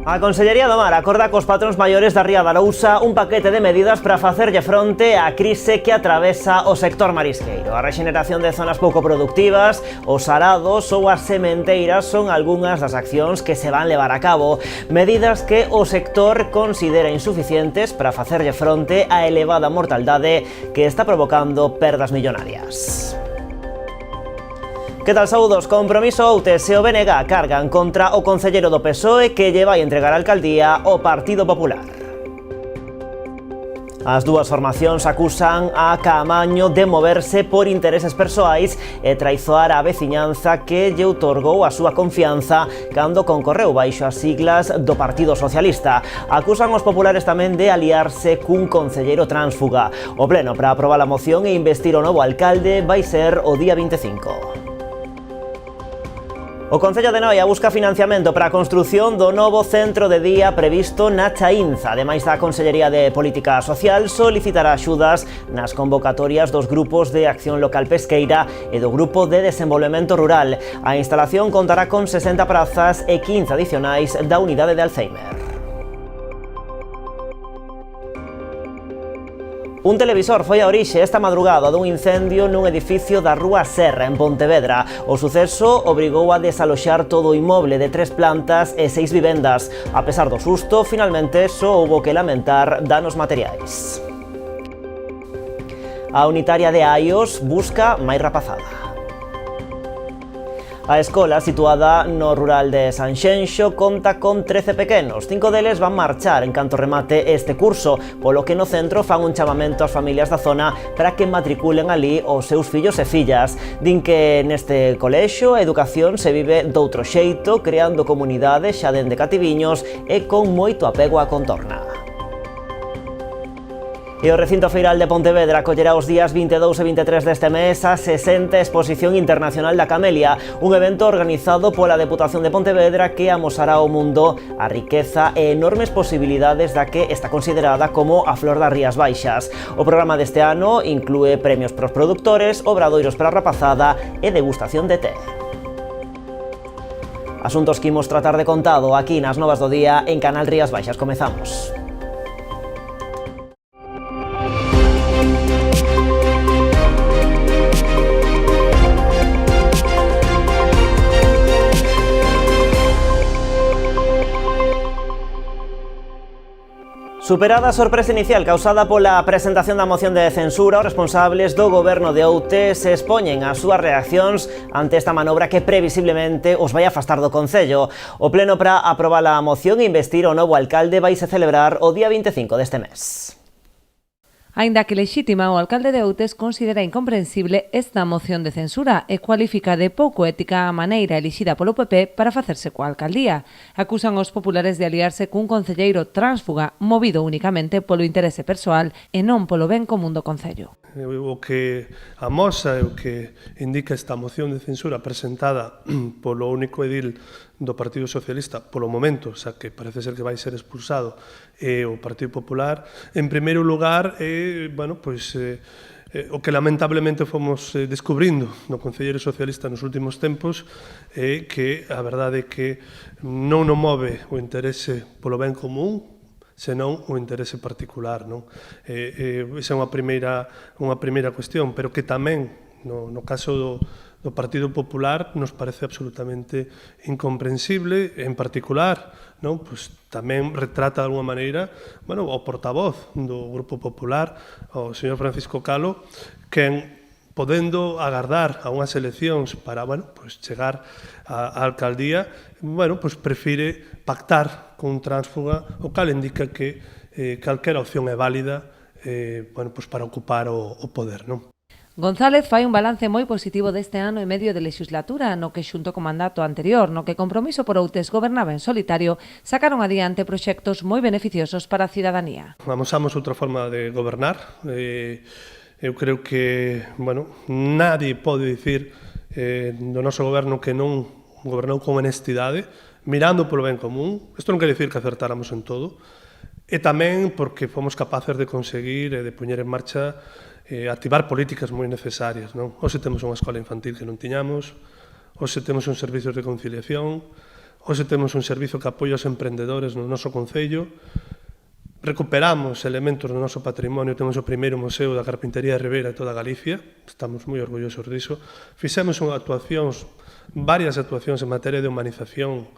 A Consellería do Mar acorda cos patróns maiores da Ría de Arousa un paquete de medidas para facerlle fronte á crise que atravesa o sector marisqueiro. A rexeneración de zonas pouco productivas, os arados ou as sementeiras son algunhas das accións que se van levar a cabo. Medidas que o sector considera insuficientes para facerlle fronte á elevada mortaldade que está provocando perdas millonarias. Que tal, saúdos? Compromiso Outes e o BNG cargan contra o concelleiro do PSOE que lle vai entregar a alcaldía ao Partido Popular. As dúas formacións acusan a Caamaño de moverse por intereses persoais e traizoar a veciñanza que lle outorgou a súa confianza cando concorreu baixo as siglas do Partido Socialista. Acusan os populares tamén de aliarse cun concelleiro tránsfuga. O pleno para aprobar a moción e investir o novo alcalde vai ser o día 25. O Concello de Noia busca financiamento para a construción do novo centro de día previsto na Chaínza. Ademais da Consellería de Política Social, solicitará axudas nas convocatorias dos grupos de Acción Local Pesqueira e do Grupo de Desenvolvemento Rural. A instalación contará con 60 prazas e 15 adicionais da unidade de Alzheimer. Un televisor foi a orixe esta madrugada dun incendio nun edificio da Rúa Serra, en Pontevedra. O suceso obrigou a desaloxar todo o inmoble de 3 plantas e 6 vivendas. A pesar do susto, finalmente só houbo que lamentar danos materiais. A unitaria de Aios busca máis rapazada. A escola, situada no rural de Sanxenxo, conta con 13 pequenos. 5 deles van marchar en canto remate este curso, polo que no centro fan un chamamento ás familias da zona para que matriculen ali os seus fillos e fillas. Din que neste colexio a educación se vive doutro xeito, creando comunidades xa dende cativiños e con moito apego á contorna. E o recinto feiral de Pontevedra acollerá os días 22 e 23 deste mes a 60 Exposición Internacional da Camelia, un evento organizado pola Deputación de Pontevedra que amosará ao mundo a riqueza e enormes posibilidades da que está considerada como a flor das Rías Baixas. O programa deste ano inclúe premios para os produtores, obradoiros para a rapazada e degustación de té. Asuntos que imos tratar de contado aquí nas Novas do Día en Canal Rías Baixas. Comezamos. Superada a sorpresa inicial causada pola presentación da moción de censura, os responsables do goberno de Outes expoñen as súas reaccións ante esta manobra que previsiblemente os vai afastar do Concello. O pleno para aprobar a moción e investir o novo alcalde vaise celebrar o día 25 deste mes. Aínda que lexítima, o alcalde de Outes considera incomprensible esta moción de censura e cualifica de pouco ética a maneira elixida polo PP para facerse coa alcaldía. Acusan os populares de aliarse cun concelleiro tránsfuga movido únicamente polo interese persoal e non polo ben común do Concello. O que amosa e o que indica esta moción de censura presentada polo único edil do Partido Socialista polo momento, xa que parece ser que vai ser expulsado o Partido Popular, en primeiro lugar, o que lamentablemente fomos descubrindo no Concelleiro Socialista nos últimos tempos é que a verdade é que non nos move o interese polo ben común, senón o interese particular, non? Esa é unha primeira cuestión, pero que tamén, no caso do Partido Popular, nos parece absolutamente incomprensible, en particular, non? Pois tamén retrata de alguma maneira, o portavoz do Grupo Popular, o señor Francisco Calo, quen podendo agardar a unhas eleccións para, chegar á alcaldía, prefire pactar con tránsfuga, o cal indica que calquera opción é válida para ocupar o poder, non? González fai un balance moi positivo deste ano e medio de legislatura no que xunto co mandato anterior, no que Compromiso por Outes gobernaba en solitario, sacaron adiante proxectos moi beneficiosos para a cidadanía. Amosamos outra forma de gobernar. Eu creo que, nadie pode dicir do noso goberno que non gobernou con honestidade, mirando polo ben común. Isto non quere dicir que acertáramos en todo, e tamén porque fomos capaces de conseguir e de poñer en marcha activar políticas moi necesarias, non? Hoxe temos unha escola infantil que non tiñamos, hoxe temos un servicios de conciliación, Hoxe temos un servizo que apoia os emprendedores no noso concello, recuperamos elementos do noso patrimonio, temos o primeiro museo da carpintería de Ribeira de toda Galicia, estamos moi orgullosos diso. Fixemos varias actuacións en materia de humanización,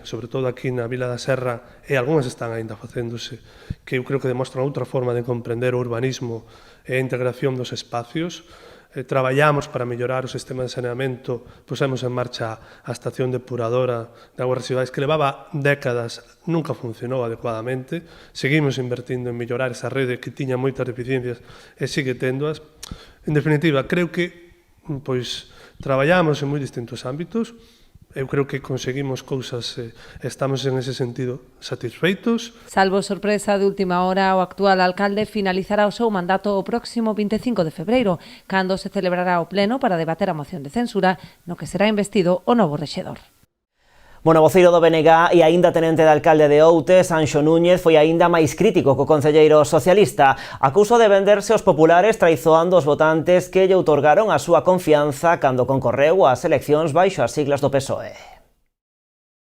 sobre todo aquí na Vila da Serra, e algunhas están aínda facéndose, que eu creo que demostran outra forma de comprender o urbanismo e a integración dos espacios. Traballamos para mellorar o sistema de saneamento, pusemos en marcha a estación depuradora de aguas residuais que levaba décadas, nunca funcionou adecuadamente, seguimos invertindo en mellorar esa rede que tiña moitas deficiencias e sigue tendoas. En definitiva, creo que traballamos en moi distintos ámbitos. Eu creo que conseguimos cousas, estamos en ese sentido satisfeitos. Salvo sorpresa de última hora, o actual alcalde finalizará o seu mandato o próximo 25 de febreiro, cando se celebrará o pleno para debater a moción de censura no que será investido o novo rexedor. Bueno, o voceiro do BNG e aínda tenente de alcalde de Outes, Anxo Núñez, foi aínda máis crítico co concelleiro socialista. Acusou de venderse aos populares traizoando os votantes que lle outorgaron a súa confianza cando concorreu ás eleccións baixo as siglas do PSOE.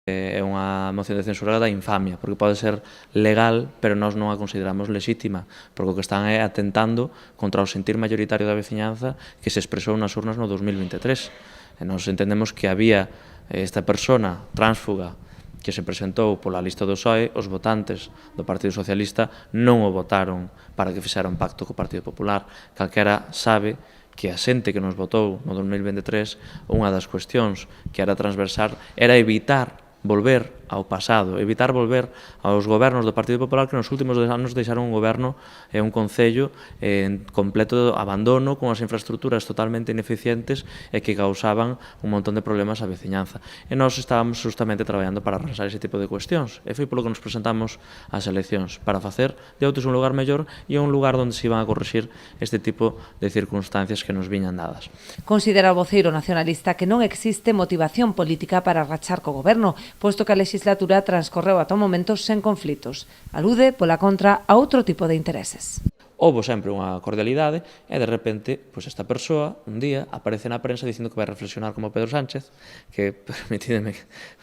É unha moción de censura da infamia, porque pode ser legal, pero nós non a consideramos lexítima, porque o que están é atentando contra o sentir maioritario da veciñanza que se expresou nas urnas no 2023. E nós entendemos que había esta persona tránsfuga que se presentou pola lista do PSOE, os votantes do Partido Socialista non o votaron para que fixera un pacto co Partido Popular. Calquera sabe que a xente que nos votou no 2023, unha das cuestións que era transversal era evitar volver ao pasado, evitar volver aos gobernos do Partido Popular que nos últimos 2 anos deixaron un goberno e un concello en completo abandono, con as infraestructuras totalmente ineficientes e que causaban un montón de problemas á veciñanza. E nós estábamos justamente traballando para arrasar ese tipo de cuestións. E foi polo que nos presentamos ás eleccións, para facer de Outes un lugar mellor e un lugar onde se iban a corrixir este tipo de circunstancias que nos viñan dadas. Considera o voceiro nacionalista que non existe motivación política para rachar co goberno, posto que a legislatura transcorreu ata o momento sen conflitos. Alude, pola contra, a outro tipo de intereses. Houbo sempre unha cordialidade e de repente, esta persoa un día aparece na prensa dicindo que vai reflexionar como Pedro Sánchez, que, permitideme,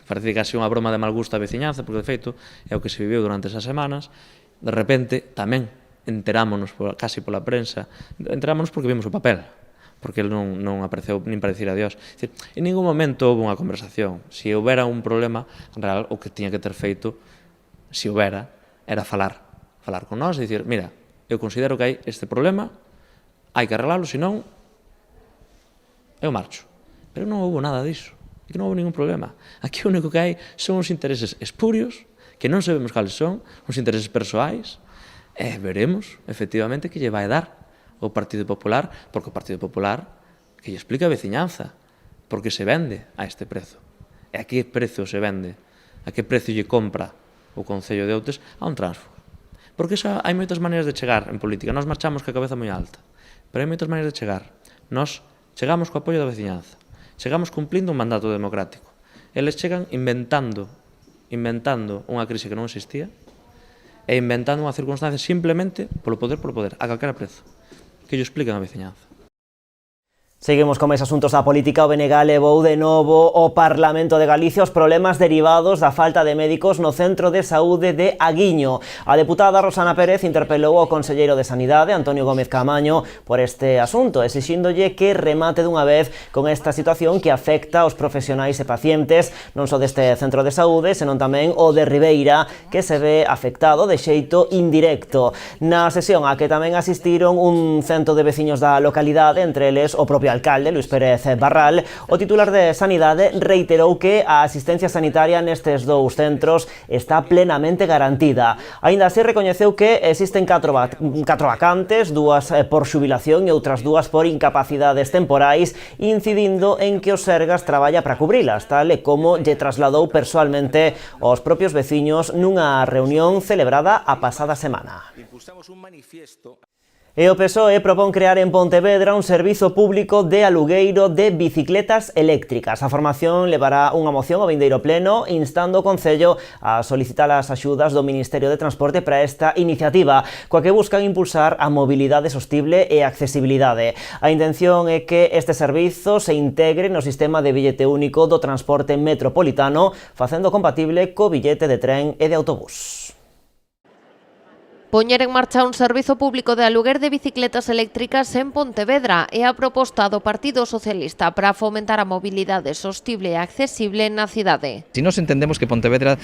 parece casi unha broma de mal gusto a veciñanza, porque de feito é o que se viviu durante esas semanas. De repente, tamén enterámonos casi pola prensa, enterámonos porque vimos o papel, porque ele non apareceu nin para dicir adiós. En ningún momento houve unha conversación. Se houbera un problema real, o que tiña que ter feito, se houbera, era falar con nós e dicir, mira, eu considero que hai este problema, hai que arreglalo, senón eu marcho. Pero non houve nada diso, e que non houve ningún problema. Aquí o único que hai son uns intereses espurios, que non sabemos cales son, uns intereses persoais, e veremos, efectivamente, que lle vai dar o Partido Popular, porque o Partido Popular que lle explica a veciñanza, porque se vende a este prezo. E a que prezo se vende? A que prezo lle compra o Concello de Outes a un tránsfuga? Porque hai moitas maneiras de chegar en política. Nós marchamos ca cabeza moi alta, pero hai moitas maneiras de chegar. Nós chegamos co apoio da veciñanza, chegamos cumplindo un mandato democrático. Eles chegan inventando unha crise que non existía e inventando unha circunstancia simplemente polo poder, a calquera prezo. Que lle explican a veciñanza. Seguimos con máis asuntos da política. O BNG levou de novo ao Parlamento de Galicia os problemas derivados da falta de médicos no Centro de Saúde de Aguiño. A deputada Rosana Pérez interpelou ao conselleiro de Sanidade, Antonio Gómez Caamaño, por este asunto, exixíndolle que remate dunha vez con esta situación que afecta aos profesionais e pacientes, non só deste Centro de Saúde, senón tamén o de Ribeira, que se ve afectado de xeito indirecto. Na sesión a que tamén asistiron un cento de veciños da localidade, entre eles o propio alcalde, Luis Pérez Barral, o titular de Sanidade reiterou que a asistencia sanitaria nestes dous centros está plenamente garantida. Aínda así recoñeceu que existen 4 vacantes, 2 por xubilación e outras 2 por incapacidades temporais, incidindo en que o Sergas traballa para cubrilas, tal e como lle trasladou persoalmente aos propios veciños nunha reunión celebrada a pasada semana. E o PSOE propón crear en Pontevedra un servizo público de alugueiro de bicicletas eléctricas. A formación levará unha moción ao vindeiro pleno instando o Concello a solicitar as axudas do Ministerio de Transporte para esta iniciativa, coa que buscan impulsar a mobilidade sostible e a accesibilidade. A intención é que este servizo se integre no sistema de billete único do transporte metropolitano, facendo compatible co billete de tren e de autobús. Poñer en marcha un servizo público de aluguer de bicicletas eléctricas en Pontevedra é a proposta do Partido Socialista para fomentar a mobilidade sostible e accesible na cidade. Si nos entendemos que Pontevedra,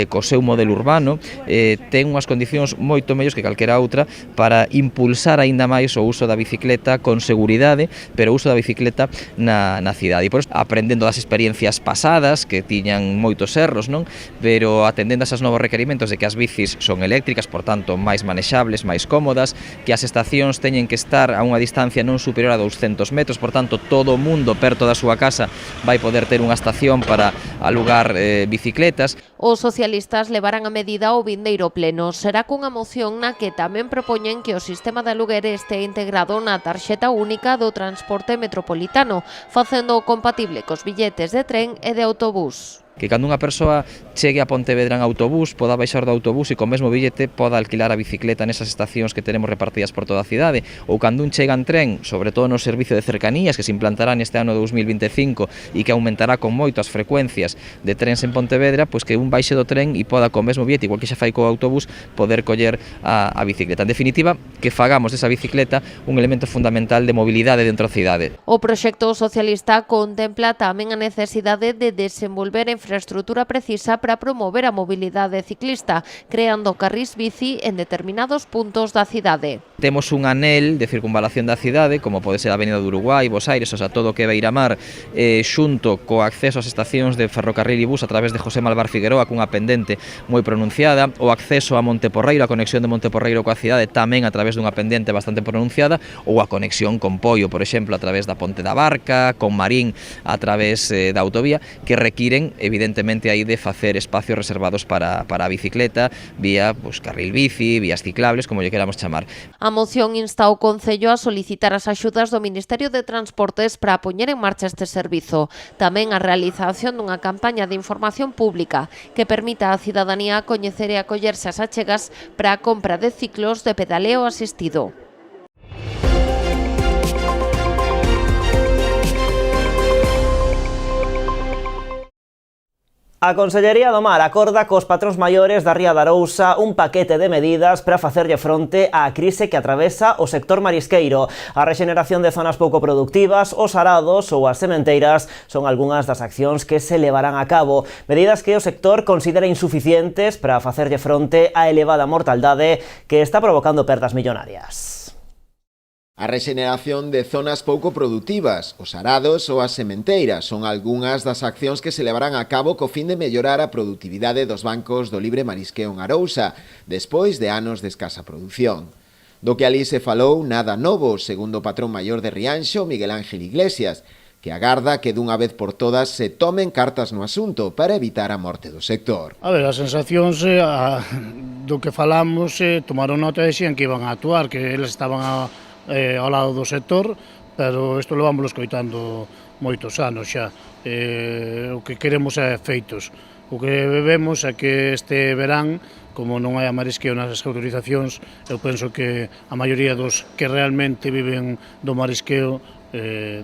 co seu modelo urbano, ten unhas condicións moito mellores que calquera outra para impulsar aínda máis o uso da bicicleta con seguridade, pero o uso da bicicleta na cidade. E por eso, aprendendo das experiencias pasadas, que tiñan moitos erros, non? Pero atendendo a esos novos requerimentos de que as bicis son eléctricas, por tanto, máis manexables, máis cómodas, que as estacións teñen que estar a unha distancia non superior a 200 metros, por tanto, todo o mundo perto da súa casa vai poder ter unha estación para alugar bicicletas. Os socialistas levarán a medida ao vindeiro pleno. Será cunha moción na que tamén propoñen que o sistema de aluguer este integrado na tarxeta única do transporte metropolitano, facendo compatible cos billetes de tren e de autobús. Que cando unha persoa chegue a Pontevedra en autobús, poda baixar do autobús e co mesmo billete poda alquilar a bicicleta nesas estacións que tenemos repartidas por toda a cidade, ou cando un chega en tren, sobre todo no servicio de cercanías que se implantará neste ano 2025 e que aumentará con moito as frecuencias de trens en Pontevedra, pois que un baixe do tren e poda co mesmo billete, igual que xa fai co autobús, poder coller a bicicleta. En definitiva, que fagamos desa bicicleta un elemento fundamental de mobilidade dentro da cidade. O proxecto socialista contempla tamén a necesidade de desenvolver infraestrutura precisa para promover a mobilidade ciclista, creando carrís bici en determinados puntos da cidade. Temos un anel de circunvalación da cidade, como pode ser a Avenida do Uruguai, Bos Aires, o sea, todo o que Beiramar, xunto co acceso ás estacións de ferrocarril e bus a través de José Malvar Figueroa, cunha pendente moi pronunciada, o acceso a Monteporreiro, a conexión de Monteporreiro coa cidade tamén a través dunha pendente bastante pronunciada, ou a conexión con Poio, por exemplo, a través da Ponte da Barca, con Marín a través da autovía, que requiren, evidentemente, aí de facer espacios reservados para a bicicleta, vía carril bici, vías ciclables, como lle queramos chamar. A moción insta ao Concello a solicitar as axudas do Ministerio de Transportes para poñer en marcha este servizo. Tamén a realización dunha campaña de información pública que permita á cidadanía coñecer e acollerse ás achegas para a compra de ciclos de pedaleo asistido. A Consellería do Mar acorda cos patróns maiores da Ría de Arousa un paquete de medidas para facerlle fronte á crise que atravesa o sector marisqueiro. A rexeneración de zonas pouco productivas, os arados ou as sementeiras son algunhas das accións que se levarán a cabo, medidas que o sector considera insuficientes para facerlle fronte á elevada mortaldade que está provocando perdas millonarias. A rexeneración de zonas pouco productivas, os arados ou as sementeiras son algunhas das accións que se levarán a cabo co fin de mellorar a productividade dos bancos do libre marisqueo en Arousa, despois de anos de escasa produción. Do que alí se falou nada novo, segundo o patrón maior de Rianxo, Miguel Ángel Iglesias, que agarda que dunha vez por todas se tomen cartas no asunto para evitar a morte do sector. A ver, as sensacións do que falamos tomaron nota e dixían que iban a actuar, que eles estaban ao lado do sector, pero isto levámoslo escoitando moitos anos xa. O que queremos é feitos. O que vemos é que este verán, como non hai a marisqueo nas autorizacións, eu penso que a maioría dos que realmente viven do marisqueo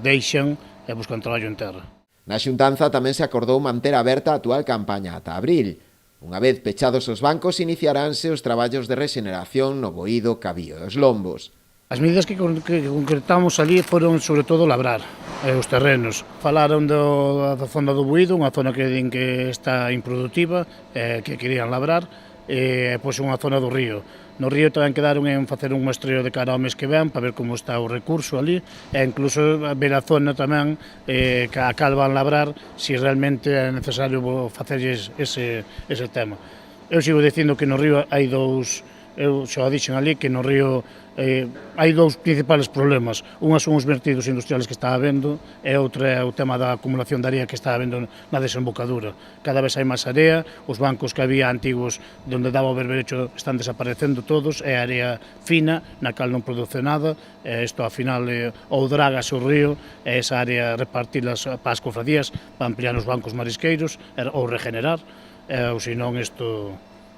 deixan e buscan traballo en terra. Na xuntanza tamén se acordou manter aberta a actual campaña ata abril. Unha vez pechados os bancos, iniciaránse os traballos de rexeneración no Boído, Cabío e os Lombos. As medidas que concretamos ali foron, sobre todo, labrar os terrenos. Falaron da zona do Boído, unha zona que din que está improductiva, que querían labrar, e pois unha zona do río. No río tamén quedaron en facer un muestreo de cara ao mes que ven, para ver como está o recurso ali, e incluso ver a zona tamén que a cal van labrar, se realmente é necesario facerlles ese tema. Eu sigo dicindo que no río hai dous eu xa dixen ali que no río hai dous principales problemas. Unha son os vertidos industriales que está habendo e outra é o tema da acumulación de area que está habendo na desembocadura. Cada vez hai máis area, os bancos que había antigos onde daba o berberecho están desaparecendo todos, é area fina na cal non produce nada, e isto ao final ou dragase o río e esa área repartilas para as cofradías para ampliar os bancos marisqueiros ou regenerar, ou senón isto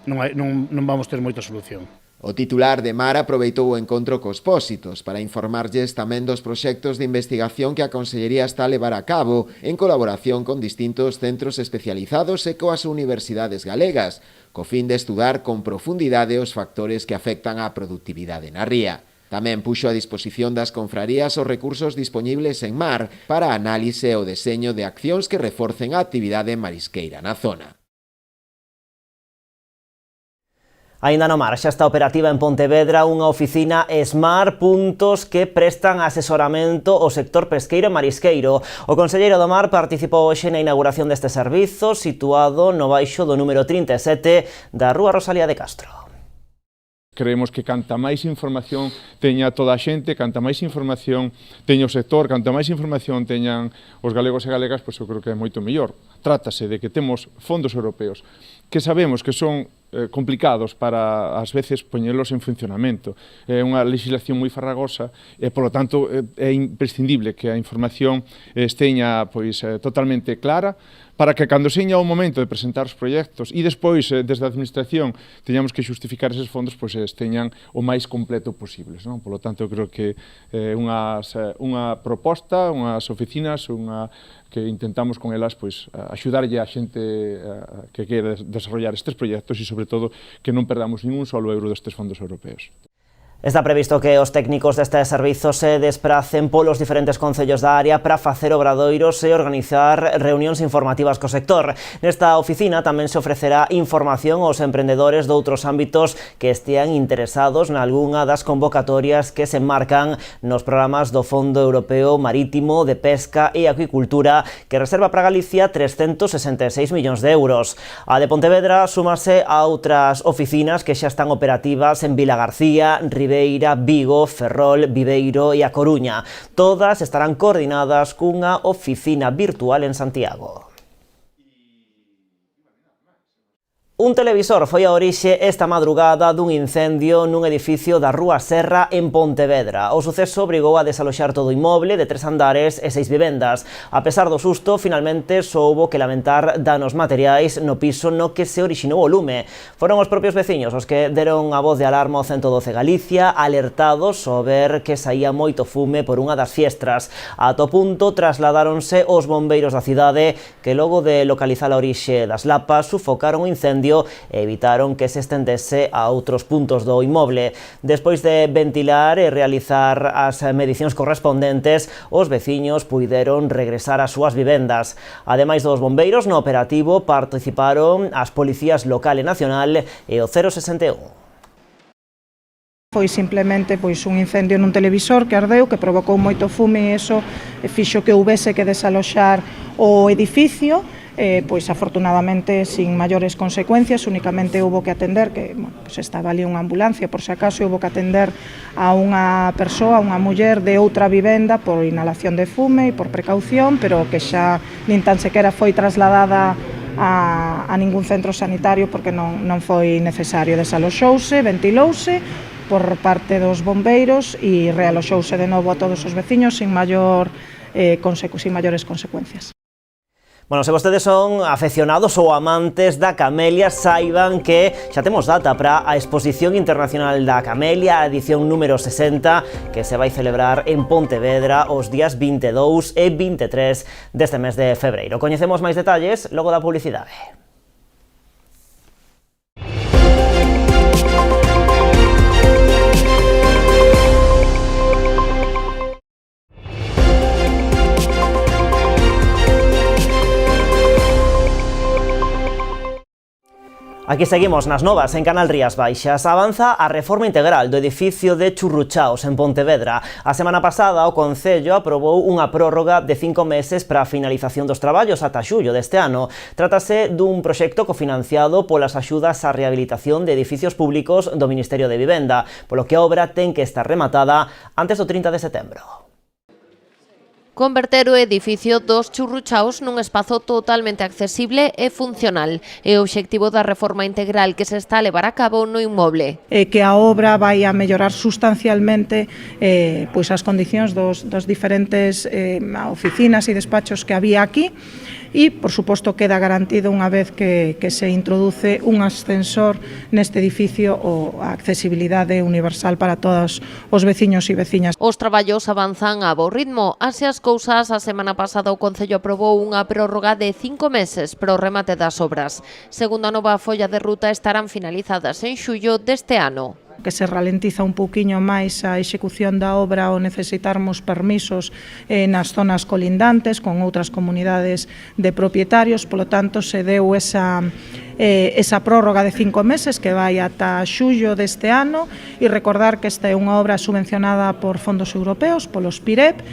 non vamos ter moita solución. O titular de Mar aproveitou o encontro cos Pósitos para informarlles tamén dos proxectos de investigación que a Consellería está a levar a cabo en colaboración con distintos centros especializados e coas universidades galegas, co fin de estudar con profundidade os factores que afectan á produtividade na ría. Tamén puxo a disposición das confrarías os recursos dispoñibles en Mar para a análise e o deseño de accións que reforcen a actividade marisqueira na zona. Aínda no mar, xa está operativa en Pontevedra unha oficina Smart Puntos que prestan asesoramento ao sector pesqueiro e marisqueiro. O conselleiro do Mar participou hoxe na inauguración deste servizo situado no baixo do número 37 da Rúa Rosalía de Castro. Creemos que canta máis información teña toda a xente, canta máis información teña o sector, canta máis información teñan os galegos e galegas, pois eu creo que é moito mellor. Trátase de que temos fondos europeos que sabemos que son complicados para, ás veces, poñelos en funcionamento. É unha legislación moi farragosa e, polo tanto, é imprescindible que a información esteña totalmente clara para que, cando seña o momento de presentar os proxectos e despois, desde a administración, teñamos que justificar eses fondos, pois esteñan o máis completo posible. Polo tanto, eu creo que unha proposta, unhas oficinas, que intentamos con elas axudarlle a xente que quere desarrollar estes proxectos e, sobre todo, que non perdamos ningún solo euro destes fondos europeos. Está previsto que os técnicos deste servizo se despracen polos diferentes concellos da área para facer obradoiros e organizar reunións informativas co sector. Nesta oficina tamén se ofrecerá información aos emprendedores doutros ámbitos que estean interesados nalgunha das convocatorias que se enmarcan nos programas do Fondo Europeo Marítimo de Pesca e Acuicultura que reserva para Galicia 366 millóns de euros. A de Pontevedra súmase a outras oficinas que xa están operativas en Vilagarcía, Ribeira, Vigo, Ferrol, Viveiro e A Coruña. Todas estarán coordinadas cunha oficina virtual en Santiago. Un televisor foi a orixe esta madrugada dun incendio nun edificio da Rúa Serra en Pontevedra. O suceso obrigou a desaloxar todo o inmoble de 3 andares e 6 vivendas. A pesar do susto, finalmente só houbo que lamentar danos materiais no piso no que se orixinou o lume. Foron os propios veciños os que deron a voz de alarma ao 112 Galicia, alertados ao ver que saía moito fume por unha das fiestras. Ata o punto trasladáronse os bombeiros da cidade que logo de localizar a orixe das lapas sufocaron o incendio e evitaron que se estendese a outros puntos do inmoble. Despois de ventilar e realizar as medicións correspondentes, os veciños puideron regresar ás súas vivendas. Ademais dos bombeiros, no operativo participaron as policías local e nacional e o 061. Foi simplemente un incendio nun televisor que ardeu, que provocou moito fume e iso fixo que houbese que desaloxar o edificio. Afortunadamente sin maiores consecuencias, únicamente houbo que atender que estaba ali unha ambulancia por se acaso, houbo que atender a unha persoa, unha muller de outra vivenda por inhalación de fume e por precaución, pero que xa nin tan sequera foi trasladada a ningún centro sanitario porque non foi necesario. Desaloxouse, ventilouse por parte dos bombeiros e realoxouse de novo a todos os veciños sin maiores consecuencias. Bueno, se vostedes son afeccionados ou amantes da camelia, saiban que xa temos data para a Exposición Internacional da Camelia, a edición número 60, que se vai celebrar en Pontevedra os días 22 e 23 deste mes de febreiro. Coñecemos máis detalles logo da publicidade. Aquí seguimos nas novas en Canal Rías Baixas. Avanza a reforma integral do edificio de Churruchaos en Pontevedra. A semana pasada o Concello aprobou unha prórroga de 5 meses para a finalización dos traballos ata xullo deste ano. Trátase dun proxecto cofinanciado polas axudas á rehabilitación de edificios públicos do Ministerio de Vivenda, polo que a obra ten que estar rematada antes do 30 de setembro. Converter o edificio dos Churruchaos nun espazo totalmente accesible e funcional é o obxectivo da reforma integral que se está a levar a cabo no inmoble. Que a obra vai a mellorar sustancialmente pois as condicións dos diferentes oficinas e despachos que había aquí e, por suposto, queda garantido unha vez que se introduce un ascensor neste edificio a accesibilidade universal para todos os veciños e veciñas. Os traballos avanzan a bo ritmo. Así as cousas, a semana pasada o Concello aprobou unha prórroga de 5 meses para o remate das obras. Segundo a nova folla de ruta, estarán finalizadas en xullo deste ano. Que se ralentiza un pouquiño máis a execución da obra ao necesitarmos permisos nas zonas colindantes con outras comunidades de propietarios, polo tanto se deu esa prórroga de 5 meses que vai ata xullo deste ano e recordar que esta é unha obra subvencionada por fondos europeos, polos PIREP,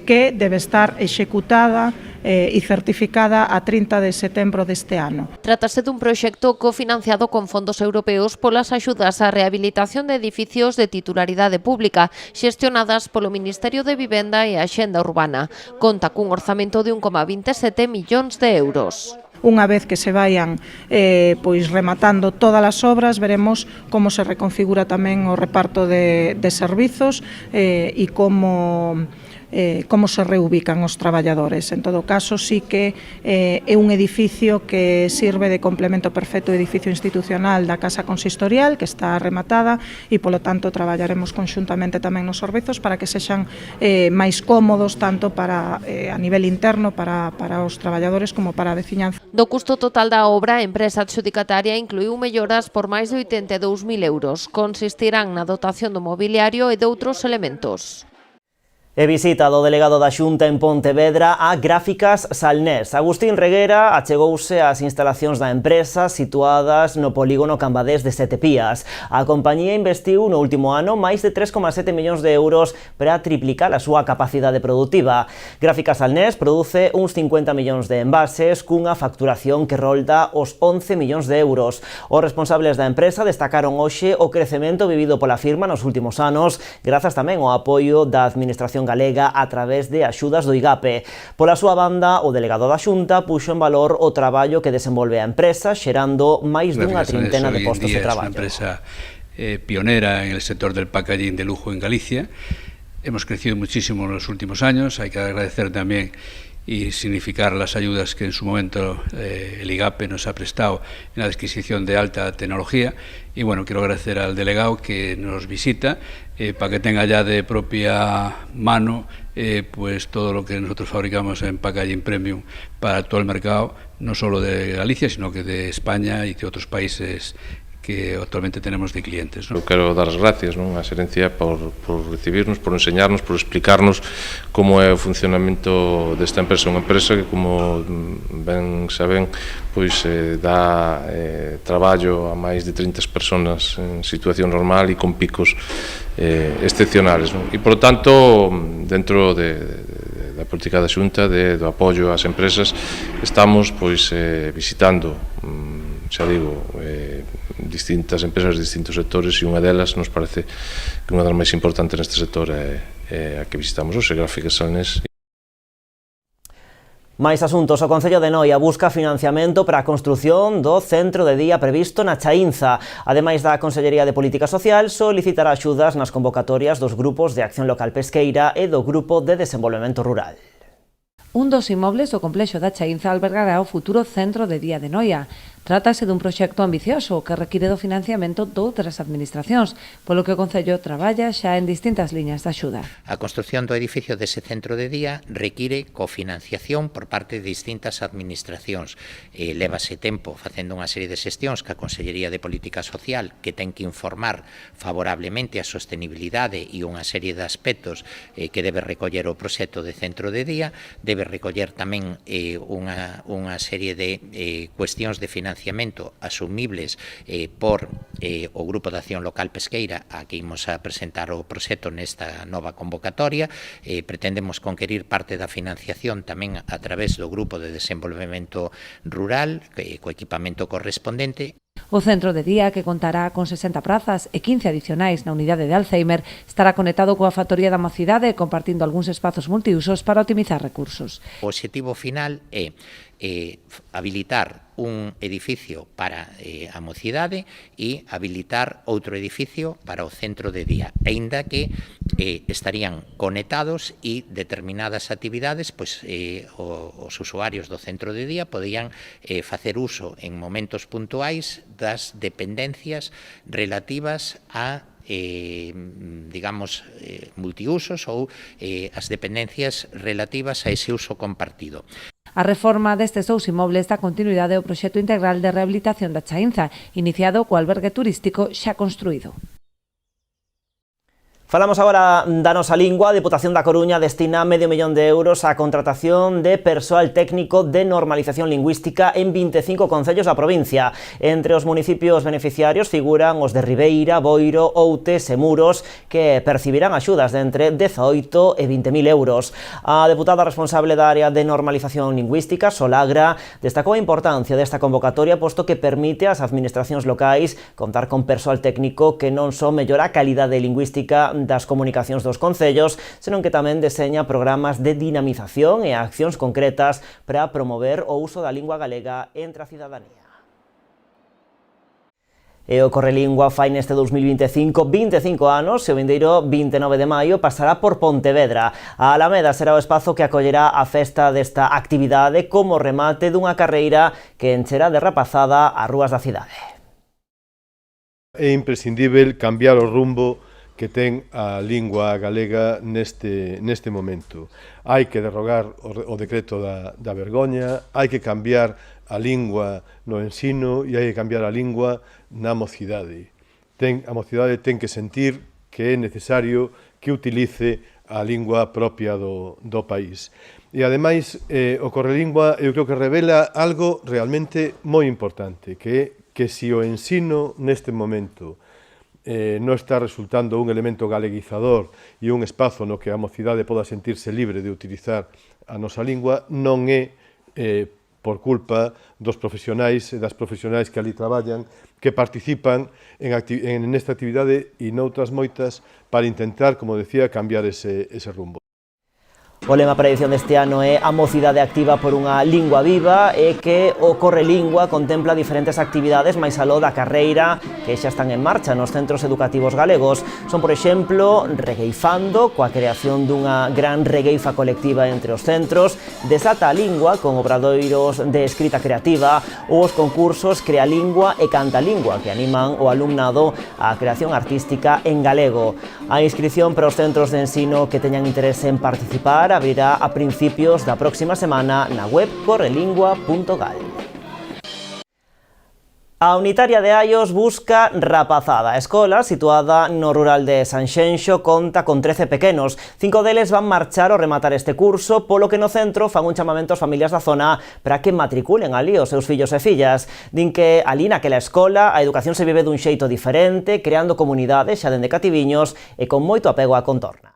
que debe estar executada e certificada a 30 de setembro deste ano. Trátase dun proxecto cofinanciado con fondos europeos polas axudas á rehabilitación de edificios de titularidade pública xestionadas polo Ministerio de Vivenda e a Axenda Urbana. Conta cun orzamento de 1,27 millóns de euros. Unha vez que se vayan pois rematando todas as obras, veremos como se reconfigura tamén o reparto de servizos e como se reubican os traballadores. En todo caso, sí que é un edificio que sirve de complemento perfecto ao edificio institucional da Casa Consistorial, que está rematada, e, polo tanto, traballaremos conxuntamente tamén nos servizos para que sexan máis cómodos, tanto para a nivel interno, para os traballadores, como para a veciñanza. Do custo total da obra, a empresa adxudicataria incluiu melloras por máis de 82.000 euros. Consistirán na dotación do mobiliario e de outros elementos. E visita do delegado da Xunta en Pontevedra a Gráficas Salnés. Agustín Reguera achegouse ás instalacións da empresa situadas no polígono Cambadés de Sete Pías. A compañía investiu no último ano máis de 3,7 millóns de euros para triplicar a súa capacidade produtiva. Gráficas Salnés produce uns 50 millóns de envases cunha facturación que rolda os 11 millóns de euros. Os responsables da empresa destacaron hoxe o crecemento vivido pola firma nos últimos anos, grazas tamén ao apoio da Administración Galega a través de axudas do IGAPE. Pola súa banda, o delegado da Xunta puxo en valor o traballo que desenvolve a empresa, xerando máis dunha trintena de postos de traballo. Es una empresa pionera en el sector del packaging de lujo en Galicia. Hemos crecido muchísimo en los últimos años. Hay que agradecer también y significar las ayudas que en su momento el IGAPE nos ha prestado en la adquisición de alta tecnología. Y bueno, quiero agradecer al delegado que nos visita para que tenga ya de propia mano pues todo lo que nosotros fabricamos en packaging premium para todo el mercado, no solo de Galicia, sino que de España y de otros países que actualmente tenemos de clientes, ¿no? Eu quero dar as gracias, non, á xerencia por recibirnos, por enseñarnos, por explicarnos como é o funcionamento desta empresa. Unha empresa que, como ben saben, pois dá traballo a máis de 30 personas en situación normal e con picos excepcionales, non? E, por tanto, dentro da política da Xunta, do apoio ás empresas, estamos pois visitando, xa digo, distintas empresas de distintos sectores, e unha delas nos parece que unha das máis importantes neste sector é a que visitamos hoxe, Gráficas Salnés. Máis asuntos. O Concello de Noia busca financiamento para a construción do centro de día previsto na Chaínza. Ademais da Consellería de Política Social, solicitará axudas nas convocatorias dos grupos de Acción Local Pesqueira e do Grupo de Desenvolvemento Rural. Un dos inmobles do complexo da Chaínza albergará o futuro centro de día de Noia. Trátase dun proxecto ambicioso que require do financiamento doutras administracións, polo que o Concello traballa xa en distintas liñas de axuda. A construción do edificio dese centro de día require cofinanciación por parte de distintas administracións. Lévase tempo facendo unha serie de xestións que a Consellería de Política Social, que ten que informar favorablemente a sostenibilidade e unha serie de aspectos que debe recoller o proxecto de centro de día, debe recoller tamén unha serie de cuestións de financiación financiamento asumibles por o Grupo de Acción Local Pesqueira a que imos a presentar o proxecto nesta nova convocatoria. Pretendemos conquerir parte da financiación tamén a través do Grupo de Desenvolvemento Rural, co equipamento correspondente. O centro de día, que contará con 60 prazas e 15 adicionais na unidade de Alzheimer, estará conectado coa factoría da Mocidade, compartindo algúns espazos multiusos para optimizar recursos. O obxectivo final é habilitar un edificio para a Mocidade e habilitar outro edificio para o centro de día, aínda que estarían conectados e determinadas actividades, pois os usuarios do centro de día podían facer uso en momentos puntuais das dependencias relativas a digamos, multiusos ou as dependencias relativas a ese uso compartido. A reforma destes dous inmobles dá continuidade ao proxecto integral de rehabilitación da Chaínza, iniciado co albergue turístico xa construído. Falamos agora da nosa lingua. A Deputación da Coruña destina €500.000 á contratación de persoal técnico de normalización lingüística en 25 concellos da provincia. Entre os municipios beneficiarios figuran os de Ribeira, Boiro, Outes e Muros, que percibirán axudas de entre 18 e 20.000 euros. A deputada responsable da área de normalización lingüística, Solagra, destacou a importancia desta convocatoria, posto que permite ás administracións locais contar con persoal técnico que non só mellora a calidade lingüística das comunicacións dos concellos, senón que tamén deseña programas de dinamización e accións concretas para promover o uso da lingua galega entre a cidadanía. E o Correlingua fai neste 2025 25 anos e o vindeiro 29 de maio pasará por Pontevedra. A Alameda será o espazo que acollerá a festa desta actividade como remate dunha carreira que encherá de rapazada as rúas da cidade. É imprescindível cambiar o rumbo que ten a lingua galega neste momento. Hai que derrogar o decreto da vergoña, hai que cambiar a lingua no ensino e hai que cambiar a lingua na mocidade. A mocidade ten que sentir que é necesario que utilice a lingua propia do país. E ademais, o Correlingua eu creo que revela algo realmente moi importante, que é que se o ensino neste momento non está resultando un elemento galeguizador e un espazo no que a mocidade poda sentirse libre de utilizar a nosa lingua, non é por culpa dos profesionais e das profesionais que ali traballan, que participan nesta actividade e noutras moitas para intentar, como decía, cambiar ese rumbo. O lema para a edición deste ano é a mocidade activa por unha lingua viva e que o Correlingua contempla diferentes actividades máis aló da carreira que xa están en marcha nos centros educativos galegos. Son, por exemplo, Regueifando, coa creación dunha gran regueifa colectiva entre os centros, Desata a Lingua, con obradoiros de escrita creativa, ou os concursos Crea Lingua e Canta Lingua, que animan o alumnado á creación artística en galego. A inscripción para os centros de ensino que teñan interese en participar abrirá a principios da próxima semana na web correlingua.gal. A unitaria de Aios busca rapazada. A escola, situada no rural de Sanxenxo, conta con 13 pequenos. 5 deles van marchar ao rematar este curso, polo que no centro fan un chamamento ás familias da zona para que matriculen ali os seus fillos e fillas. Din que ali naquela escola a educación se vive dun xeito diferente, creando comunidades xa dende cativiños e con moito apego á contorna.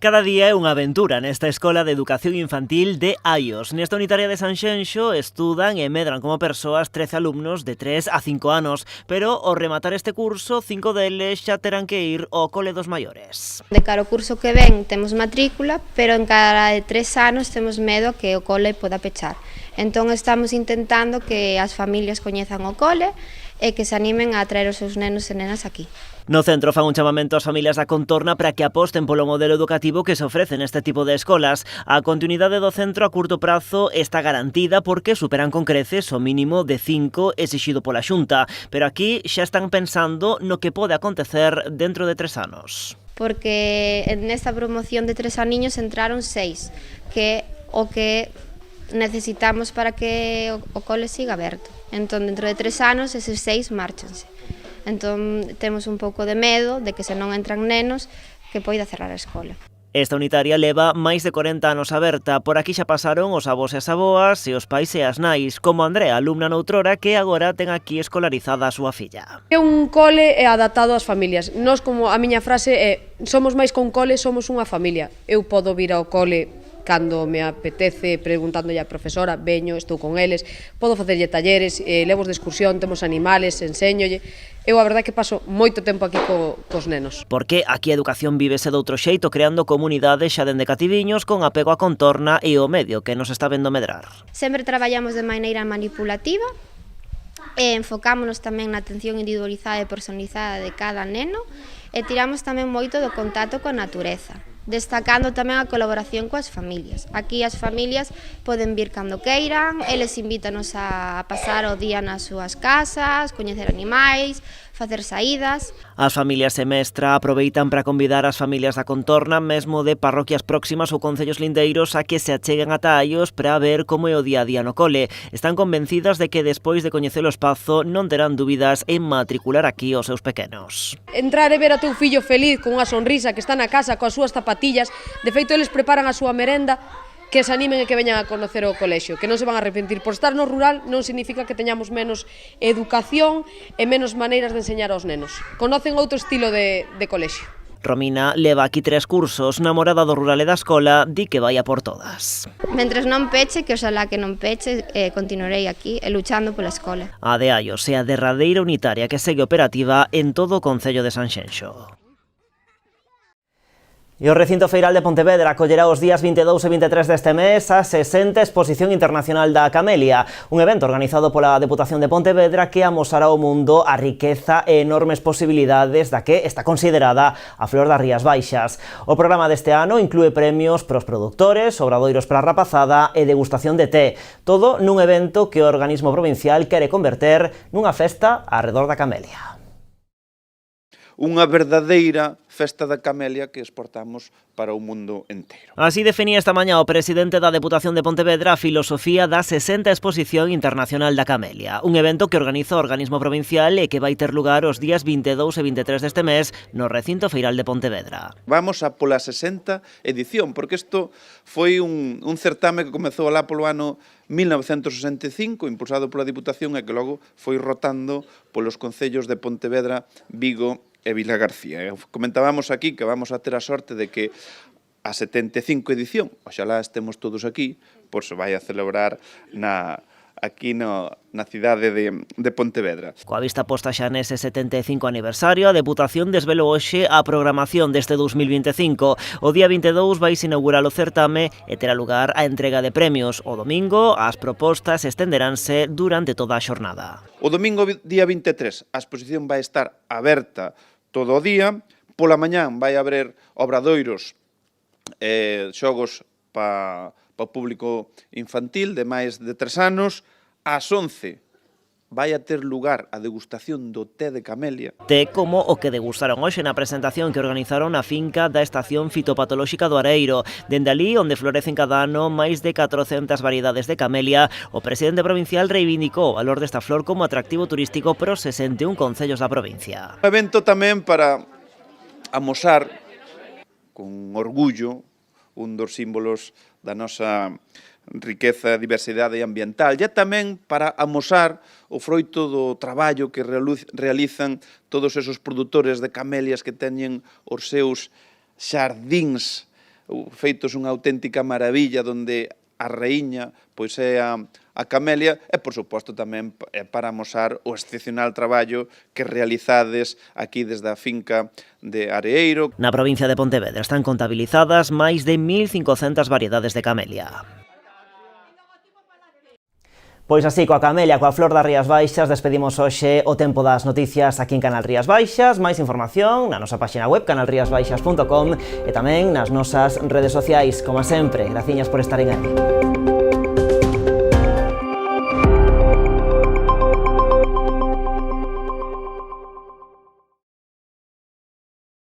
Cada día é unha aventura nesta escola de educación infantil de Aios. Nesta unitaria de Sanxenxo estudan e medran como persoas 13 alumnos de 3 a 5 anos, pero ao rematar este curso, 5 deles xa terán que ir ao cole dos maiores. De cara ao curso que ven temos matrícula, pero en cada de 3 anos temos medo que o cole poda pechar. Entón estamos intentando que as familias coñezan o cole e que se animen a traer os seus nenos e nenas aquí. No centro fan un chamamento ás familias da contorna para que aposten polo modelo educativo que se ofrece neste tipo de escolas. A continuidade do centro a curto prazo está garantida porque superan con creces o mínimo de 5 exixido pola Xunta, pero aquí xa están pensando no que pode acontecer dentro de 3 anos. Porque nesta promoción de 3 aniños entraron 6, que o que necesitamos para que o cole siga aberto. Entón, dentro de 3 anos, eses 6 márchanse. Entón, temos un pouco de medo de que se non entran nenos, que poida cerrar a escola. Esta unitaria leva máis de 40 anos aberta. Por aquí xa pasaron os avós e as avoas e os pais e as nais, como Andrea, alumna noutrora, que agora ten aquí escolarizada a súa filla. É un cole adaptado ás familias. Nós, como a miña frase é, somos máis que un cole, somos unha familia. Eu podo vir ao cole cando me apetece, preguntándolle á profesora, veño, estou con eles, podo facerlle talleres, levos de excursión, temos animales, enséñolle. Eu a verdade que paso moito tempo aquí cos nenos. Porque aquí a educación vívese doutro xeito, creando comunidades xa dende cativiños con apego á contorna e o medio que nos está vendo medrar. Sempre traballamos de maneira manipulativa, e enfocámonos tamén na atención individualizada e personalizada de cada neno e tiramos tamén moito do contacto coa natureza, destacando tamén a colaboración coas familias. Aquí as familias poden vir cando queiran, eles invítanos a pasar o día nas súas casas, coñecer animais, facer saídas. As familias semestra aproveitan para convidar as familias da contorna, mesmo de parroquias próximas ou concellos lindeiros, a que se acheguen ata ellos para ver como é o día a día no cole. Están convencidas de que despois de coñecer o espazo non terán dúbidas en matricular aquí os seus pequenos. Entrar e ver a teu fillo feliz con unha sonrisa que está na casa coas súas zapatillas, de feito eles preparan a súa merenda, que se animen e que veñan a conocer o colexio, que non se van a arrepentir. Por estar no rural non significa que teñamos menos educación e menos maneiras de enseñar aos nenos. Conocen outro estilo de colexio. Romina leva aquí 3 cursos, namorada do rural e da escola, di que vai a por todas. Mentres non peche, que oxalá que non peche, continuarei aquí luchando pola escola. A de Aios é a derradeira unitaria que segue operativa en todo o concello de Sanxenxo. E o recinto feiral de Pontevedra acollerá os días 22 e 23 deste mes a 60 Exposición Internacional da Camelia, un evento organizado pola Deputación de Pontevedra que amosará ao mundo a riqueza e enormes posibilidades da que está considerada a flor das Rías Baixas. O programa deste ano inclúe premios para os produtores, obradoiros para a rapazada e degustación de té, todo nun evento que o organismo provincial quere converter nunha festa arredor da Camelia. Unha verdadeira festa da camelia que exportamos para o mundo inteiro. Así definía esta mañá o presidente da Deputación de Pontevedra a filosofía da 60 Exposición Internacional da Camelia, un evento que organiza o organismo provincial e que vai ter lugar os días 22 e 23 deste mes no recinto feiral de Pontevedra. Vamos a pola 60 edición, porque isto foi un certame que comezou alá polo ano 1965, impulsado pola Diputación e que logo foi rotando polos concellos de Pontevedra, Vigo e Vilagarcía. Comentábamos aquí que vamos a ter a sorte de que a 75 edición, oxalá estemos todos aquí, pois se vai a celebrar aquí na cidade de Pontevedra. Coa vista posta xa nese 75 aniversario, a Deputación desvelou hoxe a programación deste 2025. O día 22 vai se inaugurar o certame e terá lugar a entrega de premios. O domingo, as propostas estenderánse durante toda a xornada. O domingo, día 23, a exposición vai estar aberta todo o día. Pola mañán vai haber obradoiros e xogos para o público infantil de máis de 3 anos. Ás 11 vai a ter lugar a degustación do té de camelia. Té como o que degustaron hoxe na presentación que organizaron na finca da Estación Fitopatolóxica do Areiro. Dende ali, onde florecen cada ano máis de 400 variedades de camelia, o presidente provincial reivindicou o valor desta flor como atractivo turístico para os 61 concellos da provincia. Un evento tamén para amosar con orgullo un dos símbolos da nosa riqueza, diversidade ambiental, e tamén para amosar o froito do traballo que realizan todos esos produtores de camelias que teñen os seus xardíns feitos unha auténtica maravilla, donde a raíña pois é a camelia, e por suposto tamén para amosar o excepcional traballo que realizades aquí desde a finca de Areeiro. Na provincia de Pontevedra están contabilizadas máis de 1.500 variedades de camelia. Pois así, coa camelia, coa flor das Rías Baixas, despedimos hoxe o tempo das noticias aquí en Canal Rías Baixas. Máis información na nosa página web, canalriasbaixas.com, e tamén nas nosas redes sociais. Como sempre, graciñas por estaren aí.